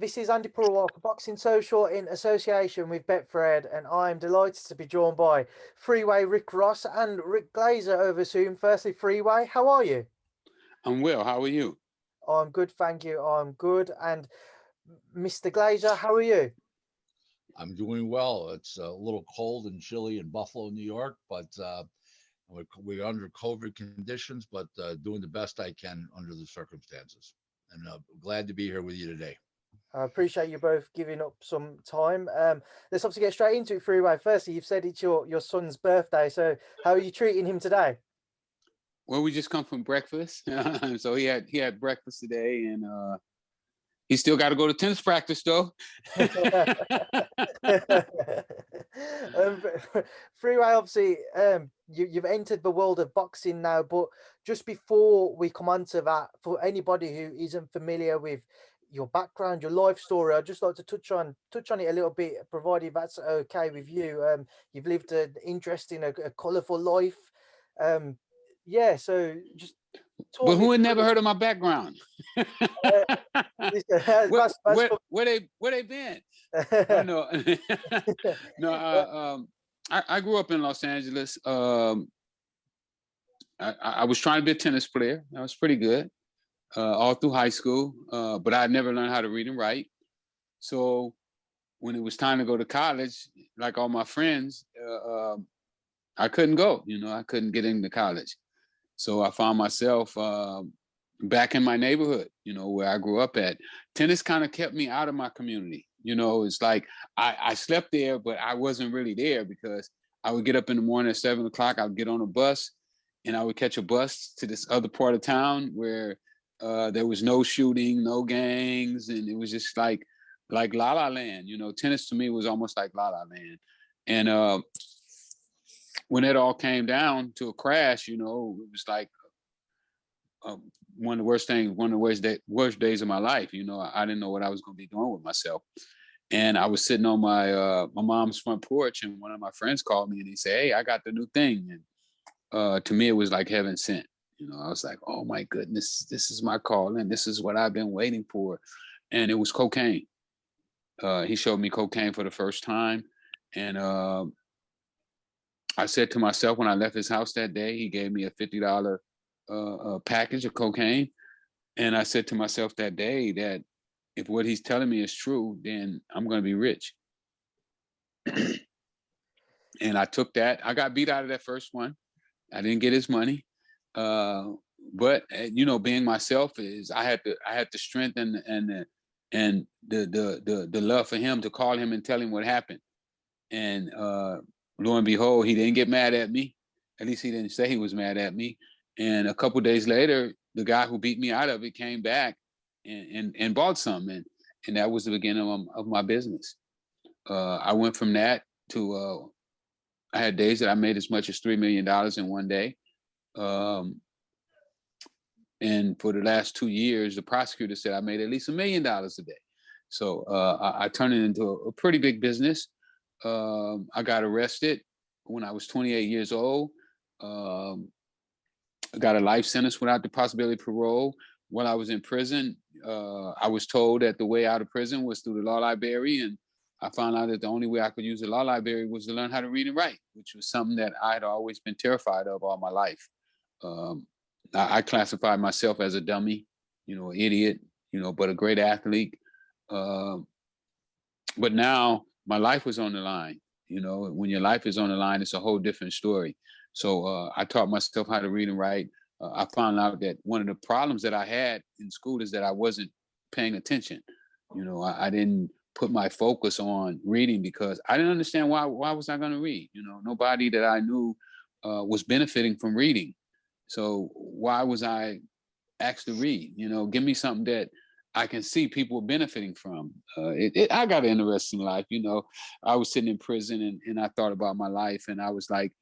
This is Andy Purewal for Boxing Social in association with Betfred, and I'm delighted to be joined by Freeway Rick Ross and Rick Glazer over Zoom. Firstly, Freeway, how are you? I'm well. How are you? I'm good, thank you. I'm good. And Mr. Glazer, how are you? I'm doing well. It's a little cold and chilly in Buffalo, New York, but we're under COVID conditions, but doing the best I can under the circumstances. And glad to be here with you today. I appreciate you both giving up some time. Let's obviously get straight into it, Freeway. Firstly, you've said it's your son's birthday, so how are you treating him today? Well, we just come from breakfast, so he had breakfast today, and he still got to go to tennis practice though. Freeway, obviously, you've entered the world of boxing now, but just before we come on to that, for anybody who isn't familiar with your background, your life story, I'd just like to touch on it a little bit, provided that's okay with you. You've lived an interesting, a colourful life. Yeah, so just talk But me who had through never heard of my background? Where they been? Oh, no, no. I grew up in Los Angeles. I was trying to be a tennis player. I was pretty good all through high school, but I never learned how to read and write. So when it was time to go to college, like all my friends, I couldn't go. I couldn't get into college. So I found myself back in my neighborhood, where I grew up at. Tennis kind of kept me out of my community. It's like I slept there, but I wasn't really there because I would get up in the morning at 7 o'clock. I would get on a bus and I would catch a bus to this other part of town where there was no shooting, no gangs. And it was just like La La Land. Tennis to me was almost like La La Land. And when it all came down to a crash, it was like one of the worst days of my life. I didn't know what I was going to be doing with myself. And I was sitting on my mom's front porch, and one of my friends called me and he said, "Hey, I got the new thing." And to me, it was like heaven sent. I was like, "Oh my goodness, this is my calling. This is what I've been waiting for." And it was cocaine. He showed me cocaine for the first time. And I said to myself when I left his house that day, he gave me a $50 package of cocaine. And I said to myself that day that if what he's telling me is true, then I'm going to be rich. And I took that. I got beat out of that first one. I didn't get his money. But being myself is I had the strength and the love for him to call him and tell him what happened. And lo and behold, he didn't get mad at me. At least he didn't say he was mad at me. And a couple of days later, the guy who beat me out of it came back and bought some. And that was the beginning of my business. I went from that to, I had days that I made as much as $3 million in one day. And for the last 2 years, the prosecutor said I made at least $1 million a day. So I turned it into a pretty big business. I got arrested when I was 28 years old. I got a life sentence without the possibility of parole. While I was in prison, I was told that the way out of prison was through the law library. And I found out that the only way I could use the law library was to learn how to read and write, which was something that I had always been terrified of all my life. I classified myself as a dummy, an idiot, but a great athlete. But now my life was on the line. When your life is on the line, it's a whole different story. So I taught myself how to read and write. I found out that one of the problems that I had in school is that I wasn't paying attention. I didn't put my focus on reading because I didn't understand why was I going to read? Nobody that I knew was benefiting from reading. So why was I asked to read? Give me something that I can see people benefiting from. I got an interesting life. I was sitting in prison and I thought about my life and I was like,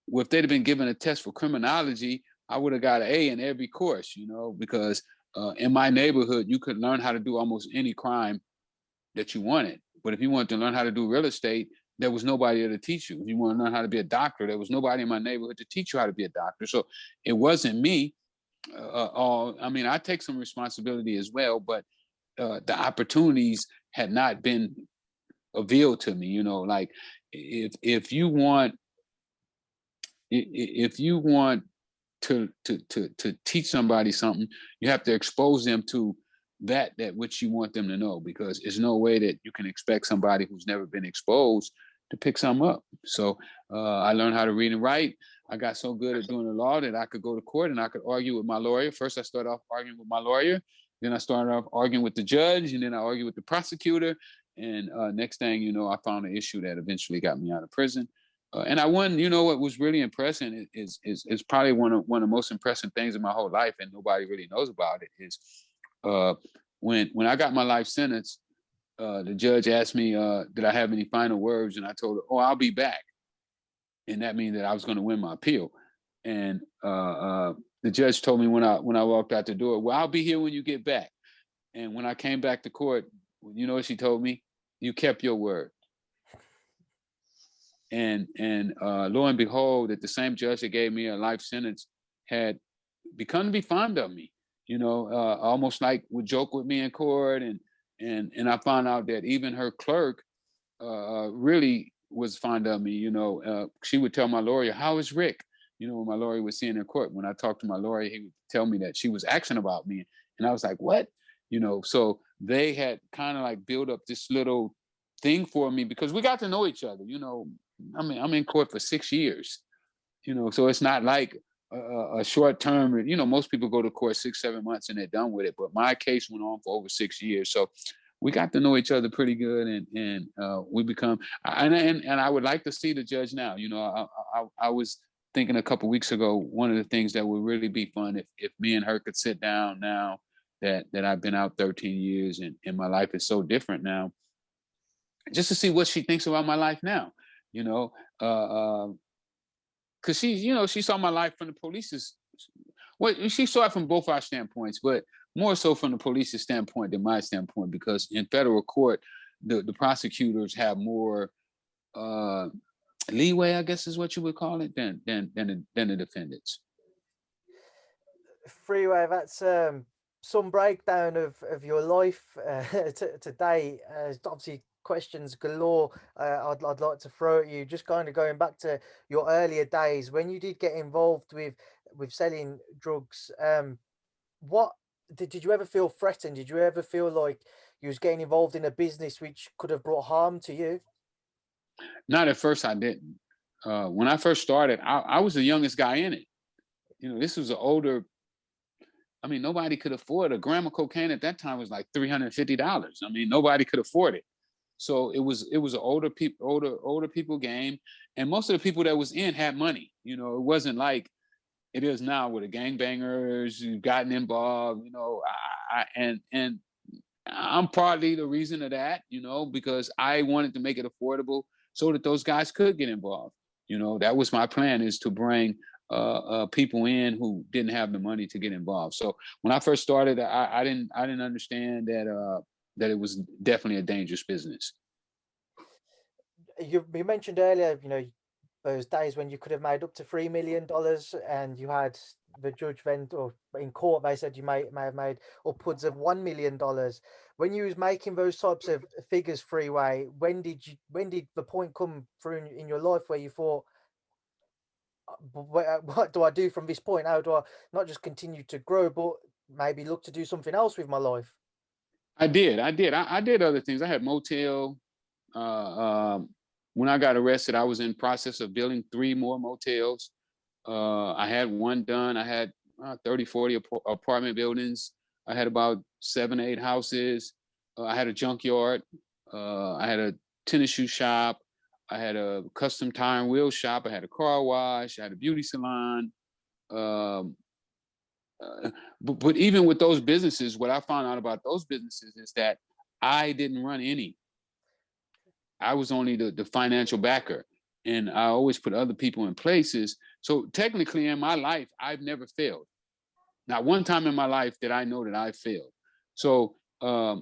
well, if they'd have been given a test for criminology, I would have got an A in every course, because in my neighborhood, you could learn how to do almost any crime that you wanted. But if you wanted to learn how to do real estate, there was nobody there to teach you. If you want to learn how to be a doctor, there was nobody in my neighborhood to teach you how to be a doctor. So it wasn't me. I take some responsibility as well, but the opportunities had not been availed to me. You know, like if you want to teach somebody something, you have to expose them to that which you want them to know, because there's no way that you can expect somebody who's never been exposed to pick something up. So I learned how to read and write. I got so good at doing the law that I could go to court and I could argue with my lawyer. First, I started off arguing with my lawyer. Then I started off arguing with the judge, and then I argued with the prosecutor. And next thing you know, I found an issue that eventually got me out of prison. And I won. You know what was really impressive is probably one of the most impressive things in my whole life, and nobody really knows about it, is when I got my life sentence. The judge asked me, did I have any final words? And I told her, oh, I'll be back. And that means that I was going to win my appeal. And the judge told me when I walked out the door, well, I'll be here when you get back. And when I came back to court, you know what she told me? You kept your word. And lo and behold, that the same judge that gave me a life sentence had become to be fond of me, you know, almost like would joke with me in court. And I found out that even her clerk really was fond of me. You know, she would tell my lawyer, how is Rick? You know, when my lawyer was seeing in court, when I talked to my lawyer, he would tell me that she was asking about me. And I was like, what? You know, so they had kind of like built up this little thing for me, because we got to know each other. You know, I mean, I'm in court for 6 years, you know, so it's not like a short term. You know, most people go to court 6, 7 months and they're done with it. But my case went on for over 6 years. So we got to know each other pretty good, and we become, and I would like to see the judge now. You know, I was thinking a couple of weeks ago, one of the things that would really be fun if me and her could sit down now that I've been out 13 years and my life is so different now, just to see what she thinks about my life now, you know, because she, you know, she saw my life from the police's, well, she saw it from both our standpoints, but more so from the police's standpoint than my standpoint, because in federal court, the prosecutors have more leeway, I guess is what you would call it, than the defendants. Freeway, that's some breakdown of your life today. Obviously, questions galore. I'd like to throw at you. Just kind of going back to your earlier days when you did get involved with selling drugs. What did you ever feel threatened? Did you ever feel like you was getting involved in a business which could have brought harm to you? Not at first, I didn't. When I first started, I was the youngest guy in it. You know, this was an older. I mean, nobody could afford a gram of cocaine at that time was like $350. I mean, nobody could afford it. So it was an older people game, and most of the people that was in had money. You know, it wasn't like it is now with the gangbangers who've gotten involved. You know, and I'm partly the reason of that. You know, because I wanted to make it affordable so that those guys could get involved. You know, that was my plan, is to bring people in who didn't have the money to get involved. So when I first started, I didn't understand that it was definitely a dangerous business. You mentioned earlier, you know, those days when you could have made up to $3 million, and you had the judge then, or in court, they said you may have made upwards of $1 million. When you was making those types of figures, Freeway, when did the point come through in your life where you thought, what do I do from this point? How do I not just continue to grow, but maybe look to do something else with my life? I did other things. I had motel. When I got arrested, I was in process of building 3 more motels. I had one done. I had 30, 40 apartment buildings. I had about 7, 8 houses. I had a junkyard. I had a tennis shoe shop. I had a custom tire and wheel shop. I had a car wash. I had a beauty salon. But even with those businesses, what I found out about those businesses is that I didn't run any. I was only the financial backer, and I always put other people in places. So technically in my life, I've never failed. Not one time in my life did I know that I failed. So I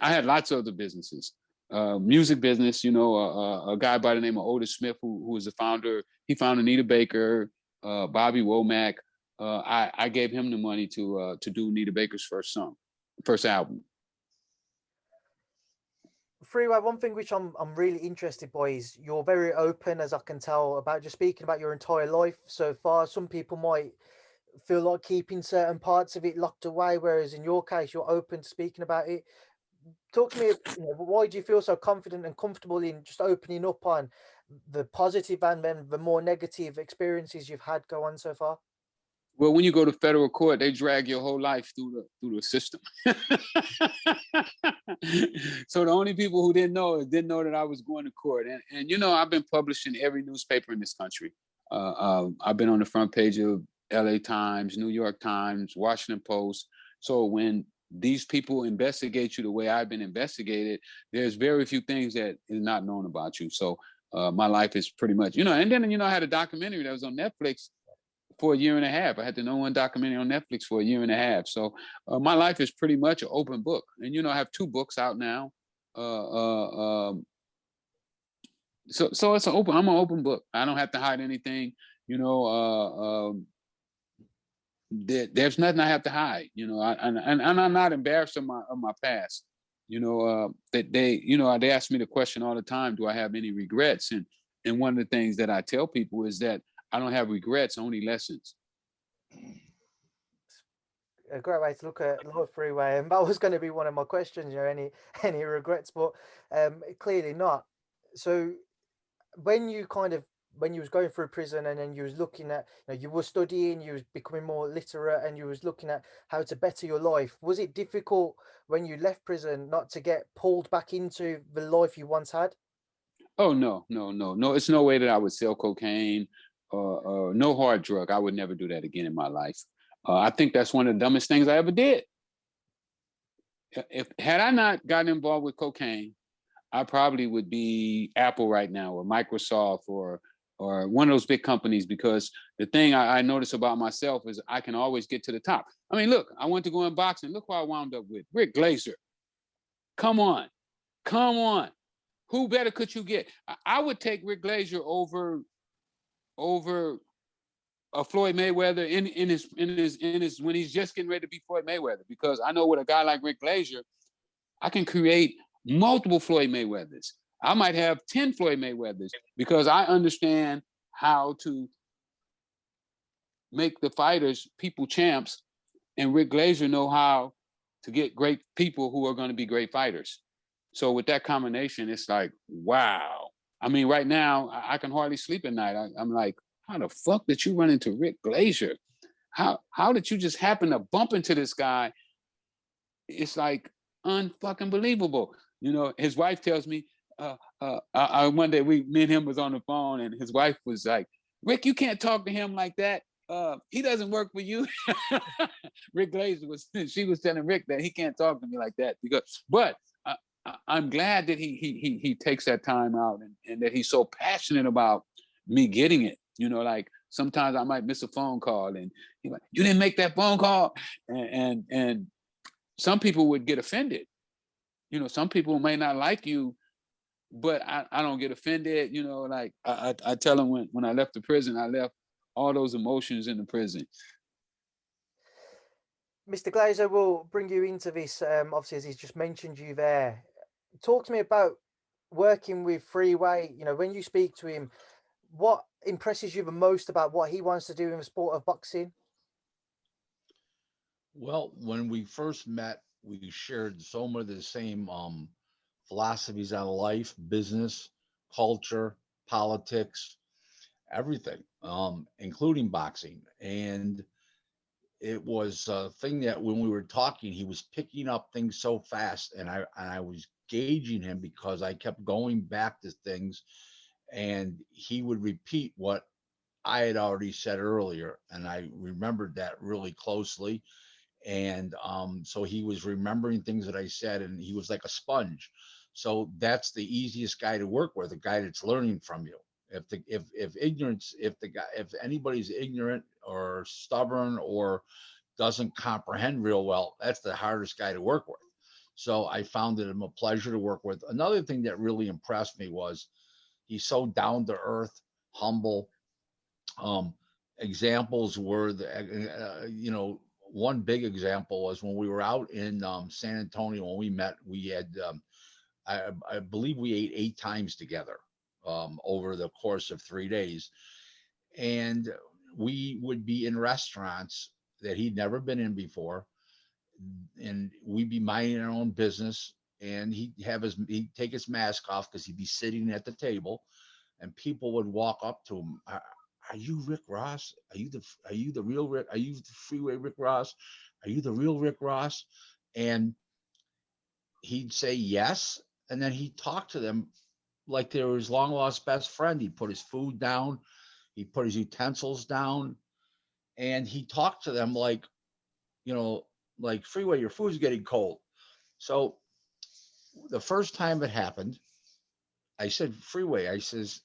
had lots of other businesses. Music business, you know, a guy by the name of Otis Smith, who was the founder. He found Anita Baker, Bobby Womack. I gave him the money to do Anita Baker's first album. Freeway, one thing which I'm really interested by is you're very open, as I can tell, about just speaking about your entire life so far. Some people might feel like keeping certain parts of it locked away, whereas in your case, you're open to speaking about it. Talk to me, why do you feel so confident and comfortable in just opening up on the positive and then the more negative experiences you've had go on so far? Well, when you go to federal court, they drag your whole life through the system. So the only people who didn't know that I was going to court. And you know, I've been published in every newspaper in this country. I've been on the front page of LA Times, New York Times, Washington Post. So when these people investigate you the way I've been investigated, there's very few things that is not known about you. So my life is pretty much, and then, I had a documentary that was on Netflix for a year and a half. I had the #1 documentary on Netflix for a year and a half. So my life is pretty much an open book. And, I have 2 books out now. So it's I'm an open book. I don't have to hide anything. There's nothing I have to hide. And I'm not embarrassed of my past. That they ask me the question all the time, do I have any regrets? And one of the things that I tell people is that I don't have regrets, only lessons. A great way to look at life, Freeway, and that was going to be one of my questions. Any regrets, but clearly not. So when you was going through prison and then you was looking at, you were studying, you was becoming more literate, and you was looking at how to better your life. Was it difficult when you left prison not to get pulled back into the life you once had? Oh no! It's no way that I would sell cocaine or no hard drug. I would never do that again in my life. I think that's one of the dumbest things I ever did. Had I not gotten involved with cocaine, I probably would be Apple right now, or Microsoft, or one of those big companies. Because the thing I notice about myself is I can always get to the top. I mean, look, I went to go in boxing. Look who I wound up with, Rick Glazer. Come on. Who better could you get? I would take Rick Glazer over a Floyd Mayweather in his when he's just getting ready to be Floyd Mayweather, because I know with a guy like Rick Glazer, I can create multiple Floyd Mayweathers. I might have 10 Floyd Mayweathers, because I understand how to make the fighters people champs, and Rick Glazer know how to get great people who are going to be great fighters. So with that combination, it's like, wow. I mean, right now, I can hardly sleep at night. I'm like, how the fuck did you run into Rick Glazer? How did you just happen to bump into this guy? It's like unfucking believable. His wife tells me, one day me and him was on the phone, and his wife was like, Rick, you can't talk to him like that. He doesn't work for you. Rick Glazer she was telling Rick that he can't talk to me like that, but I'm glad that he takes that time out, and that he's so passionate about me getting it. Like sometimes I might miss a phone call, and he's like, you didn't make that phone call. And some people would get offended. Some people may not like you, but I don't get offended. Like I tell them when I left the prison, I left all those emotions in the prison. Mr. Glazer, will bring you into this, obviously, as he's just mentioned you there. Talk to me about working with Freeway. When you speak to him, what impresses you the most about what he wants to do in the sport of boxing? Well, when we first met, we shared so many of the same philosophies on life, business, culture, politics, everything, including boxing. And it was a thing that when we were talking, he was picking up things so fast, and I was gauging him because I kept going back to things, and he would repeat what I had already said earlier, and I remembered that really closely. And so he was remembering things that I said, and he was like a sponge. So that's the easiest guy to work with, a guy that's learning from you. If anybody's ignorant or stubborn or doesn't comprehend real well, that's the hardest guy to work with. So I found it a pleasure to work with. Another thing that really impressed me was he's so down to earth, humble. Examples were one big example was when we were out in San Antonio when we met. We had I believe we ate 8 times together over the course of 3 days. And we would be in restaurants that he'd never been in before. And we'd be minding our own business. And he'd take his mask off because he'd be sitting at the table, and people would walk up to him. Are you Rick Ross? Are you the real Rick? Are you the Freeway Rick Ross? Are you the real Rick Ross? And he'd say yes, and then he'd talk to them like they were his long lost best friend. He'd put his food down, he'd put his utensils down, and he talked to them like, like, Freeway, your food's getting cold. So the first time it happened, I said, Freeway, I says,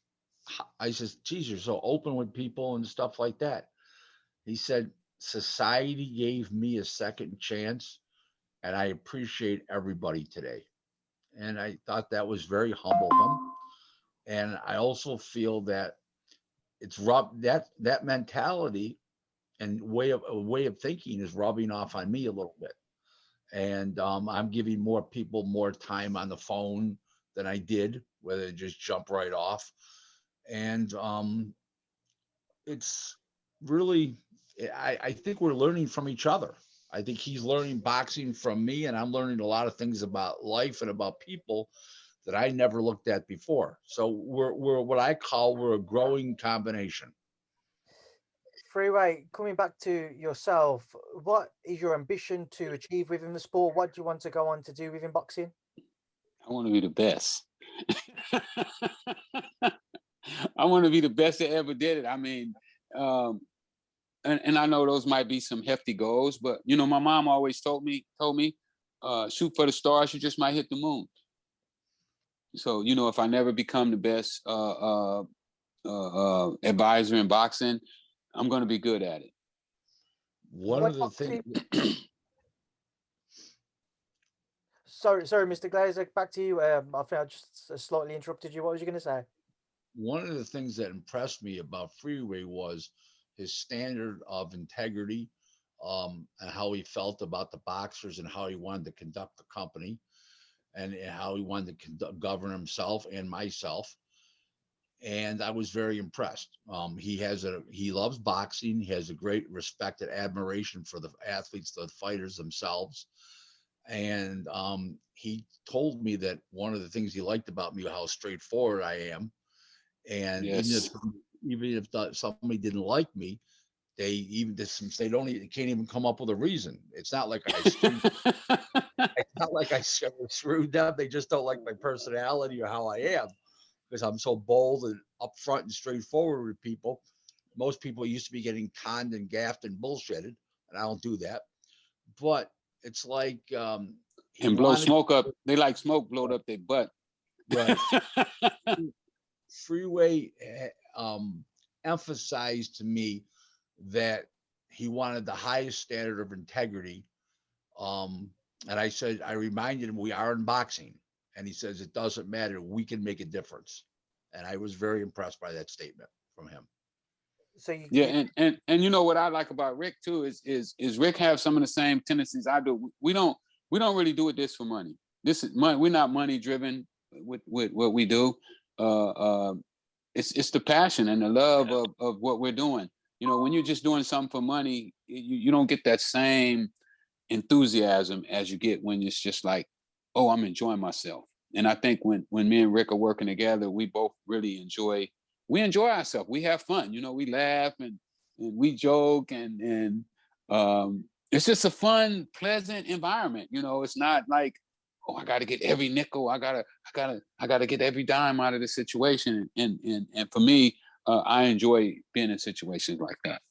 geez, you're so open with people and stuff like that. He said, society gave me a second chance, and I appreciate everybody today. And I thought that was very humble of him. And I also feel that it's that mentality and way of thinking is rubbing off on me a little bit. And I'm giving more people more time on the phone than I did, where they just jump right off. And it's really, I think we're learning from each other. I think he's learning boxing from me, and I'm learning a lot of things about life and about people that I never looked at before. So we're what I call, we're a growing combination. Freeway, coming back to yourself, what is your ambition to achieve within the sport? What do you want to go on to do within boxing? I want to be the best. I want to be the best that ever did it. I mean, and I know those might be some hefty goals, but my mom always told me, shoot for the stars, you just might hit the moon. So, if I never become the best advisor in boxing, I'm going to be good at it. One of the things. Sorry, Mr. Glazer, back to you. I think I just slightly interrupted you. What was you going to say? One of the things that impressed me about Freeway was his standard of integrity, and how he felt about the boxers and how he wanted to conduct the company, and how he wanted to govern himself and myself. And I was very impressed. He loves boxing. He has a great respect and admiration for the athletes, the fighters themselves. And he told me that one of the things he liked about me, how straightforward I am. And yes. even if somebody didn't like me, they can't even come up with a reason. It's not like I screwed them. They just don't like my personality or how I am, because I'm so bold and upfront and straightforward with people. Most people used to be getting conned and gaffed and bullshitted, and I don't do that. But it's like and blow smoke up. They like smoke blowed up their butt. Right. Freeway emphasized to me that he wanted the highest standard of integrity. And I reminded him, we are in boxing. And he says, it doesn't matter. We can make a difference. And I was very impressed by that statement from him. So and what I like about Rick too is Rick have some of the same tendencies I do. We don't really do this for money. This is money. We're not money driven with what we do. It's the passion and the love of what we're doing. When you're just doing something for money, you don't get that same enthusiasm as you get when it's just like, oh, I'm enjoying myself. And I think when me and Rick are working together, we both really enjoy ourselves. We have fun. We laugh and we joke and it's just a fun, pleasant environment. It's not like, oh, I got to get every nickel. I gotta get every dime out of the situation. And for me, I enjoy being in situations like that.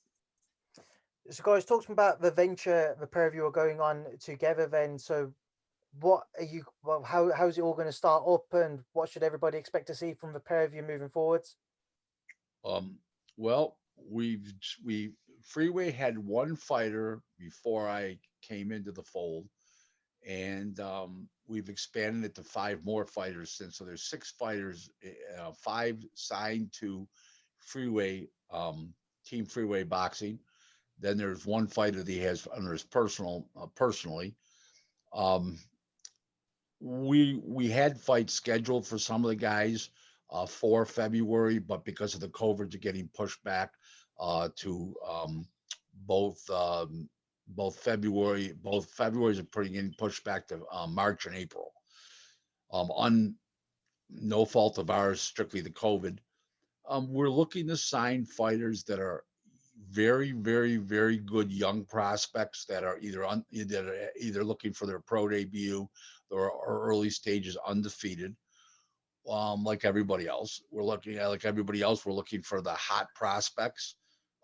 So, guys, talk to me about the venture the pair of you are going on together. Then, so what are you? Well, how's it all going to start up, and what should everybody expect to see from the pair of you moving forwards? Well, Freeway had one fighter before I came into the fold, and we've expanded it to 5 more fighters since. So there's 6 fighters, 5 signed to Freeway, Team Freeway Boxing. Then there's 1 fighter that he has under his personally. we had fights scheduled for some of the guys for February, but because of the COVID, they're getting pushed back to both both February. Both Februarys are putting in pushed back to March and April. On no fault of ours, strictly the COVID. We're looking to sign fighters that are very, very, very good young prospects that are either looking for their pro debut or early stages undefeated. Like everybody else, we're looking for the hot prospects.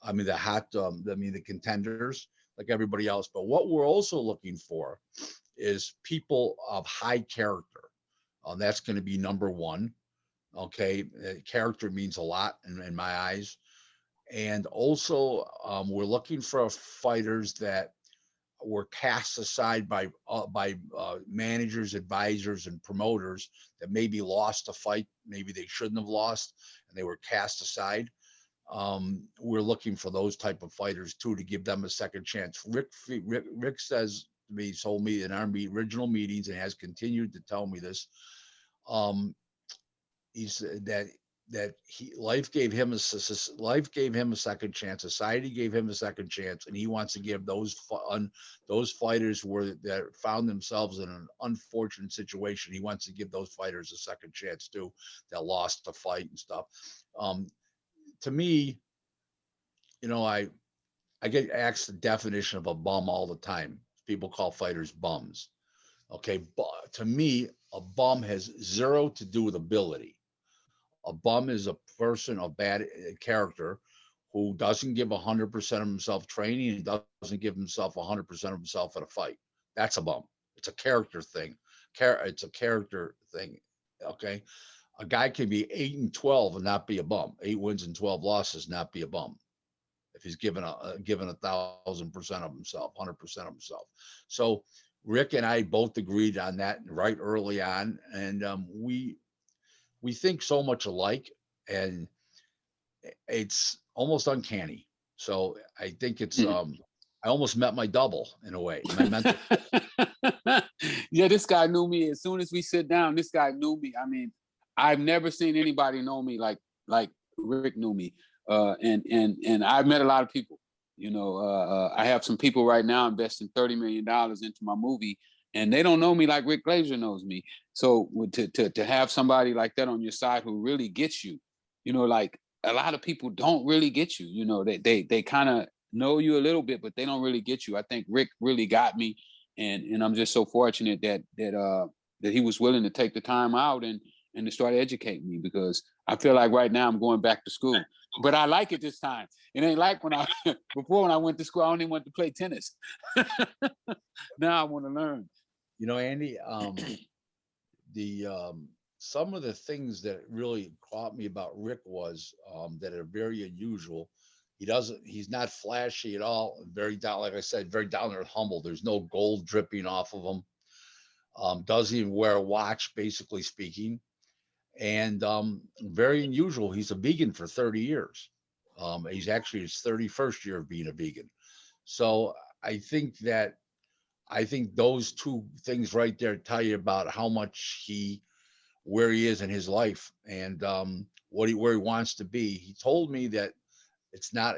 I mean, the contenders, like everybody else. But what we're also looking for is people of high character. That's going to be number one. Okay, character means a lot in my eyes. And also, we're looking for fighters that were cast aside by managers, advisors, and promoters that maybe lost a fight, maybe they shouldn't have lost, and they were cast aside. We're looking for those type of fighters too to give them a second chance. Rick says to me, told me in our original meetings, and has continued to tell me this. He said that life gave him a second chance. Society gave him a second chance, and he wants to give those fighters that found themselves in an unfortunate situation. He wants to give those fighters a second chance too, that lost a fight and stuff. To me, I get asked the definition of a bum all the time. People call fighters bums. Okay, but to me, a bum has zero to do with ability. A bum is a person of bad character who doesn't give 100% of himself training and doesn't give himself 100% of himself at a fight. That's a bum. It's a character thing. It's a character thing. Okay. A guy can be 8-12 and not be a bum. 8 wins and 12 losses, not be a bum. If he's given 1,000% of himself, 100% of himself. So Rick and I both agreed on that right early on. And we think so much alike, and it's almost uncanny. So I think it's I almost met my double in a way. My mental. Yeah, this guy knew me as soon as we sit down. This guy knew me. I mean, I've never seen anybody know me like Rick knew me. And I've met a lot of people. I have some people right now investing $30 million into my movie, and they don't know me like Rick Glazer knows me. So to have somebody like that on your side who really gets you, like a lot of people don't really get you. They kind of know you a little bit, but they don't really get you. I think Rick really got me, and I'm just so fortunate that he was willing to take the time out and to start educating me, because I feel like right now I'm going back to school. But I like it this time. It ain't like when I went to school, I only wanted to play tennis. Now I want to learn. Andy, some of the things that really caught me about Rick was that are very unusual. He's not flashy at all. Very down, like I said, very down there, humble. There's no gold dripping off of him. Doesn't even wear a watch, basically speaking. And very unusual. He's a vegan for 30 years. He's actually his 31st year of being a vegan. So I think those two things right there tell you about how much where he is in his life, and where he wants to be. He told me that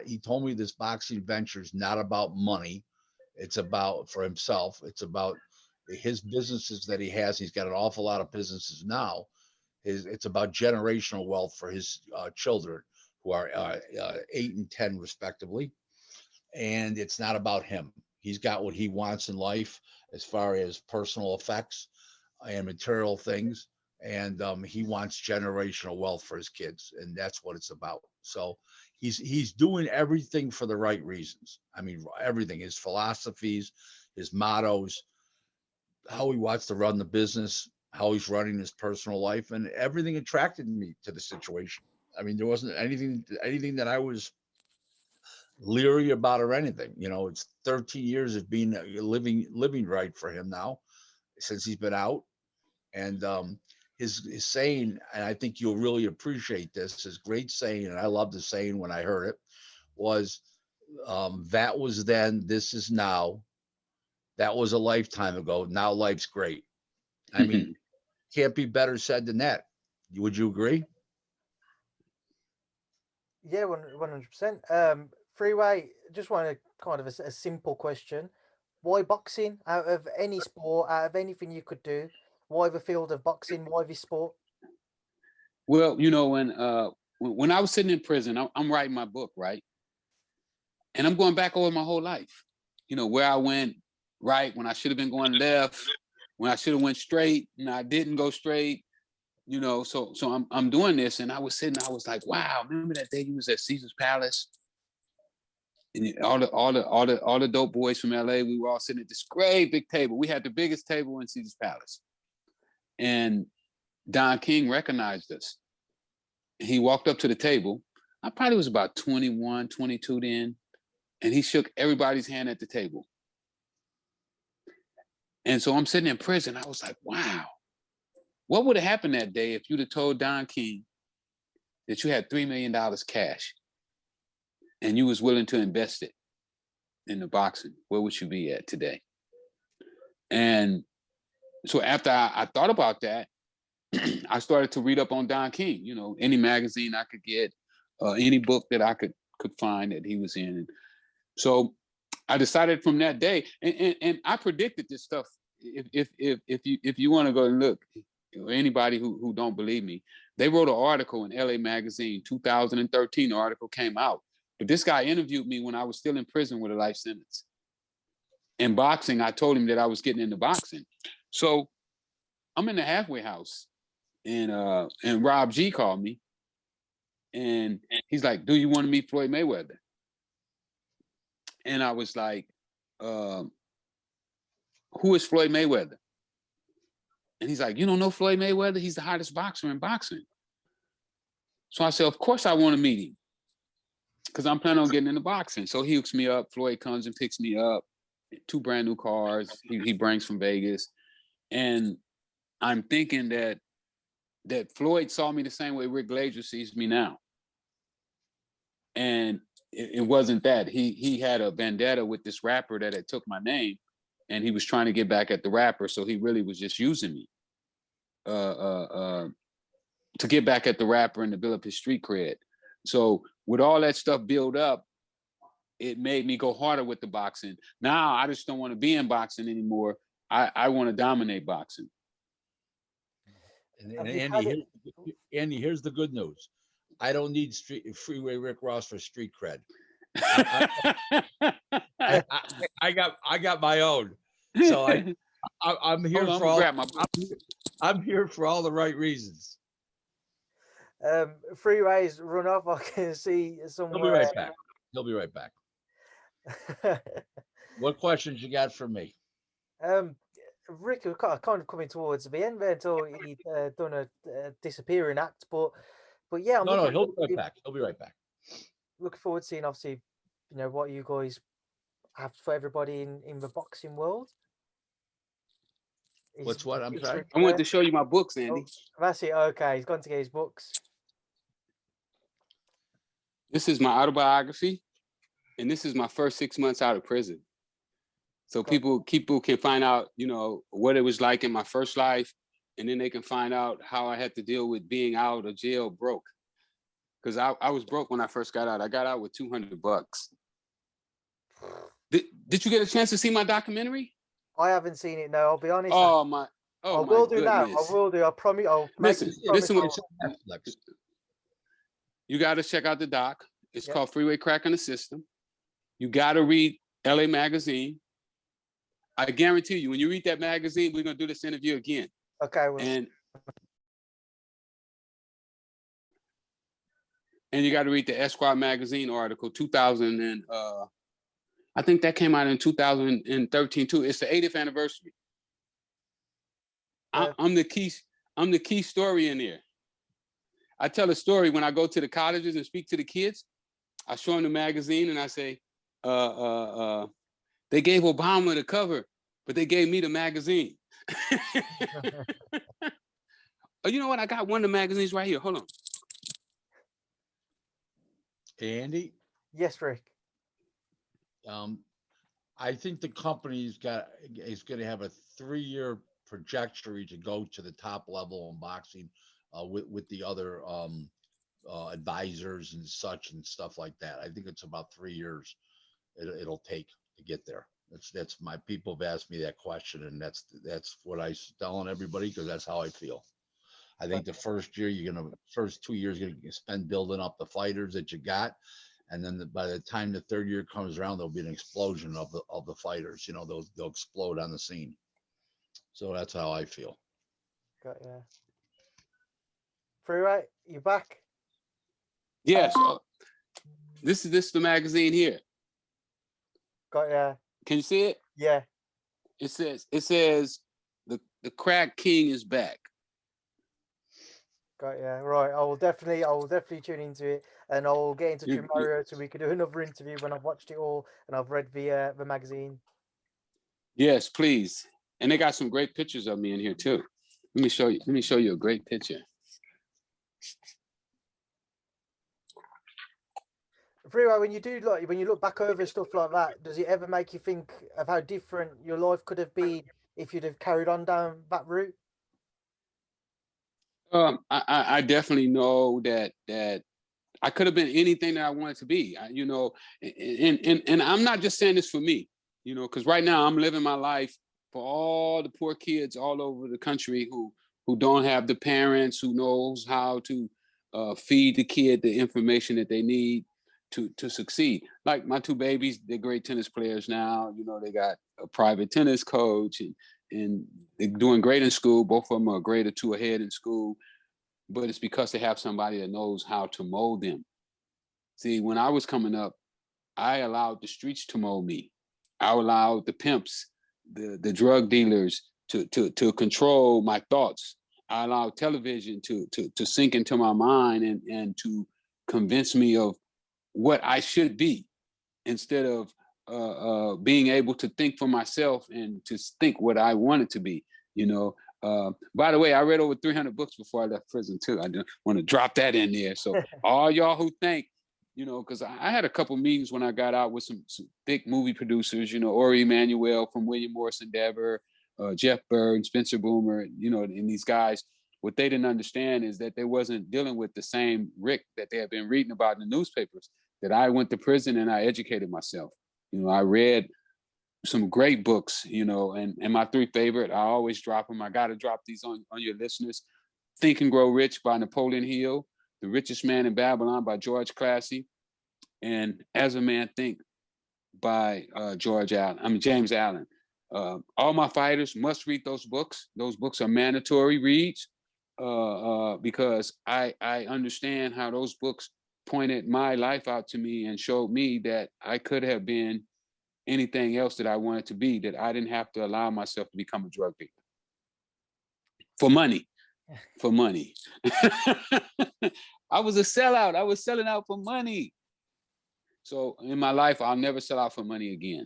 he told me this boxing venture is not about money. It's about, for himself, it's about his businesses that he has. He's got an awful lot of businesses now. It's about generational wealth for his children, who are 8 and 10 respectively. And it's not about him. He's got what he wants in life as far as personal effects and material things. And he wants generational wealth for his kids. And that's what it's about. So he's doing everything for the right reasons. I mean, everything, his philosophies, his mottos, how he wants to run the business, how he's running his personal life, and everything attracted me to the situation. I mean, there wasn't anything that I was leery about or anything. It's 13 years of being living right for him now, since he's been out. And his saying, and I think you'll really appreciate this, his great saying, and I loved the saying when I heard it, was that was then, this is now. That was a lifetime ago. Now life's great. I mean, can't be better said than that. Would you agree? Yeah, 100%. Freeway, just want a kind of a simple question. Why boxing? Out of any sport, out of anything you could do, why the field of boxing? Why this sport? Well, when I was sitting in prison, I'm writing my book, right? And I'm going back over my whole life. Where I went right when I should have been going left, when I should have went straight and I didn't go straight. So I'm doing this, and I was sitting. I was like, wow, remember that day you was at Caesar's Palace, and all the dope boys from LA. We were all sitting at this great big table. We had the biggest table in Caesar's Palace, and Don King recognized us. He walked up to the table. I probably was about 21, 22 then, and he shook everybody's hand at the table. And so I'm sitting in prison. I was like, wow, what would have happened that day if you'd have told Don King that you had $3 million cash and you was willing to invest it in the boxing? Where would you be at today? And so after I thought about that, I started to read up on Don King, any magazine I could get, any book that I could find that he was in. And so I decided from that day, and I predicted this stuff. If you want to go and look, anybody who don't believe me, they wrote an article in LA Magazine, 2013. The article came out, but this guy interviewed me when I was still in prison with a life sentence. In boxing, I told him that I was getting into boxing. So I'm in the halfway house, and Rob G called me, and he's like, "Do you want to meet Floyd Mayweather?" And I was like, "Who is Floyd Mayweather?" And he's like, "You don't know Floyd Mayweather? He's the hottest boxer in boxing." So I said, "Of course I want to meet him, because I'm planning on getting into boxing." So he hooks me up. Floyd comes and picks me up. 2 brand new cars he brings from Vegas. And I'm thinking that Floyd saw me the same way Rick Glazer sees me now. And it wasn't that. He had a vendetta with this rapper that had took my name, and he was trying to get back at the rapper. So he really was just using me to get back at the rapper and to build up his street cred. So with all that stuff built up, it made me go harder with the boxing. Now I just don't want to be in boxing anymore. I want to dominate boxing. And Andy, here's the good news. I don't need Freeway Rick Ross for street cred. I got my own. So I'm here for all. I'm here for all the right reasons. Freeway's run off. I can see somewhere. He'll be right back. He'll be right back. What questions you got for me? Rick was kind of coming towards the end there until he'd done a disappearing act, but yeah, No, he'll be right back. He'll be right back. Looking forward to seeing, obviously, what you guys have for everybody in the boxing world. What's what? I'm sorry. I wanted to show you my books, Andy. Oh, that's it. Okay, he's gone to get his books. This is my autobiography, and this is my first 6 months out of prison. So people can find out, what it was like in my first life, and then they can find out how I had to deal with being out of jail broke. Because I was broke when I first got out. I got out with $200. Did you get a chance to see my documentary? I haven't seen it. No, I'll be honest. Oh my! Oh, I will do goodness. now. I will do. I promise. Listen. You got to check out the doc. It's called Freeway Cracking the System. You got to read LA Magazine. I guarantee you, when you read that magazine, we're gonna do this interview again. Okay. Well. And you got to read the Esquire magazine article, 2000, and I think that came out in 2013 too. It's the 80th anniversary. I'm the key story in there. I tell a story when I go to the colleges and speak to the kids. I show them the magazine and I say, they gave Obama the cover, but they gave me the magazine. Oh, you know what? I got one of the magazines right here. Hold on. Andy? Yes, Rick. I think the company is going to have a 3-year trajectory to go to the top level in boxing with the other advisors and such and stuff like that. I think it's about 3 years it'll take to get there. That's my people have asked me that question, and that's what I'm telling everybody, because that's how I feel. I think the first 2 years you're gonna spend building up the fighters that you got, and then by the time the third year comes around, there'll be an explosion of the fighters. You know, they'll explode on the scene. So that's how I feel. Got ya. Freeway, you back? Yes. This is the magazine here. Got ya. Can you see it? Yeah. It says the crack king is back. Got ya. Right. I will definitely tune into it, and I'll get in touch with Mario so we can do another interview when I've watched it all and I've read the magazine. Yes, please. And they got some great pictures of me in here too. Let me show you a great picture. Freeway, when you look back over stuff like that, does it ever make you think of how different your life could have been if you'd have carried on down that route? I definitely know that I could have been anything that I wanted to be. And I'm not just saying this for me, because right now I'm living my life for all the poor kids all over the country who don't have the parents who knows how to feed the kid the information that they need to succeed. Like my two babies, they're great tennis players now. They got a private tennis coach and they're doing great in school. Both of them are a grade or two ahead in school, but it's because they have somebody that knows how to mold them. See, when I was coming up, I allowed the streets to mold me. I allowed the pimps, the drug dealers to control my thoughts. I allowed television to sink into my mind and to convince me of what I should be, instead of being able to think for myself and to think what I wanted to be. By the way, I read over 300 books before I left prison too. I just want to drop that in there. So all y'all who think, because I had a couple meetings when I got out with some big movie producers, Ori Emanuel from William Morris Endeavor, Jeff Berg, Spencer Boomer, and these guys. What they didn't understand is that they wasn't dealing with the same Rick that they had been reading about in the newspapers, that I went to prison and I educated myself. I read some great books, and my three favorite, I always drop them. I got to drop these on your listeners. Think and Grow Rich by Napoleon Hill, The Richest Man in Babylon by George Classy, and As a Man Think by James Allen. All my fighters must read those books. Those books are mandatory reads because I understand how those books pointed my life out to me and showed me that I could have been anything else that I wanted to be, that I didn't have to allow myself to become a drug dealer. For money. I was a sellout. I was selling out for money. So in my life, I'll never sell out for money again.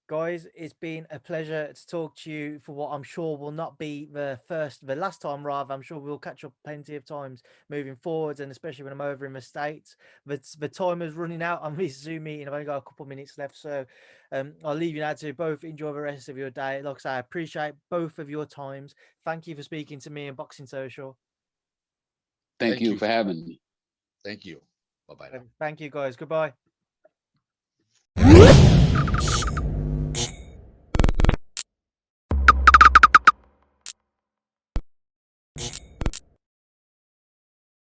Guys, it's been a pleasure to talk to you for what I'm sure will not be the last time, rather. I'm sure we'll catch up plenty of times moving forwards, and especially when I'm over in the States. But the time is running out on this Zoom meeting. I've only got a couple of minutes left, so I'll leave you now to both enjoy the rest of your day. Like I say, I appreciate both of your times. Thank you for speaking to me in Boxing Social. Thank you for having me. Thank you. Bye-bye now. Thank you, guys. Goodbye.